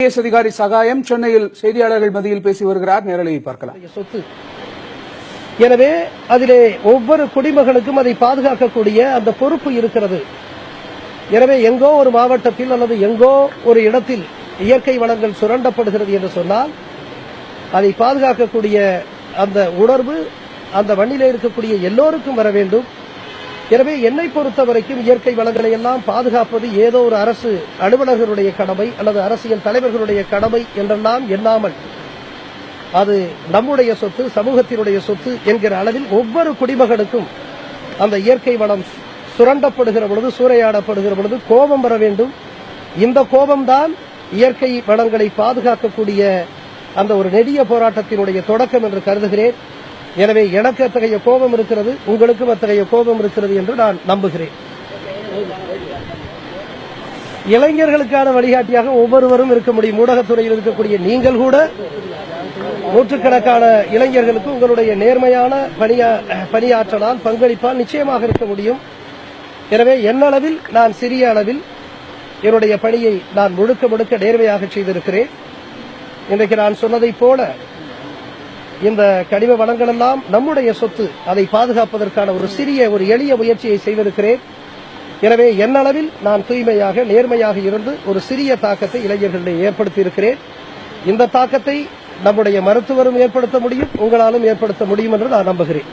IAS அதிகாரி சகாயம் சென்னையில் செய்தியாளர்கள் மத்தியில் பேசி வருகிறார். நேரலையை பார்க்கலாம். சொத்து. எனவே அதிலே ஒவ்வொரு குடிமகனுக்கும் அதை பாதுகாக்கக்கூடிய அந்த பொறுப்பு இருக்கிறது. எனவே எங்கோ ஒரு மாவட்டத்தில் அல்லது எங்கோ ஒரு இடத்தில் இயற்கை வளங்கள் சுரண்டப்படுகிறது என்று சொன்னால் அதை பாதுகாக்கக்கூடிய அந்த உணர்வு அந்த மண்ணிலே இருக்கக்கூடிய எல்லோருக்கும் வர வேண்டும். எனவே என்னை பொறுத்த வரைக்கும் இயற்கை வளங்களை எல்லாம் பாதுகாப்பது ஏதோ ஒரு அரசு அலுவலர்களுடைய கடமை அல்லது அரசியல் தலைவர்களுடைய கடமை என்றெல்லாம் எண்ணாமல் அது நம்முடைய சொத்து, சமூகத்தினுடைய சொத்து என்கிற அளவில் ஒவ்வொரு குடிமகனுக்கும் அந்த இயற்கை வளம் சுரண்டப்படுகிற பொழுது, சூறையாடப்படுகிற பொழுது கோபம் வர வேண்டும். இந்த கோபம்தான் இயற்கை வளங்களை பாதுகாக்கக்கூடிய அந்த ஒரு நெடிய போராட்டத்தினுடைய தொடக்கம் என்று கருதுகிறேன். எனவே எனக்கு அத்தகைய கோபம் இருக்கிறது, உங்களுக்கும் அத்தகைய கோபம் இருக்கிறது என்று நான் நம்புகிறேன். இளைஞர்களுக்கான வழிகாட்டியாக ஒவ்வொருவரும் இருக்க முடியும். ஊடகத்துறையில் இருக்கக்கூடிய நீங்கள் கூட நூற்றுக்கணக்கான இளைஞர்களுக்கு உங்களுடைய நேர்மையான பணியாற்றலால் பங்களிப்பால் நிச்சயமாக இருக்க முடியும். எனவே என்னளவில் நான் சிறிய அளவில் என்னுடைய பணியை நான் முழுக்க நேர்மையாக செய்திருக்கிறேன். இன்றைக்கு நான் சொன்னதைப் போல இந்த கனிம வளங்கள் எல்லாம் நம்முடைய சொத்து, அதை பாதுகாப்பதற்கான ஒரு எளிய முயற்சியை செய்திருக்கிறேன். எனவே என்னளவில் நான் தூய்மையாக நேர்மையாக இருந்து ஒரு சிறிய தாக்கத்தை இளைஞர்களிடையே ஏற்படுத்தியிருக்கிறேன். இந்த தாக்கத்தை நம்முடைய மருத்துவரும் ஏற்படுத்த முடியும், உங்களாலும் ஏற்படுத்த முடியும் என்று நான் நம்புகிறேன்.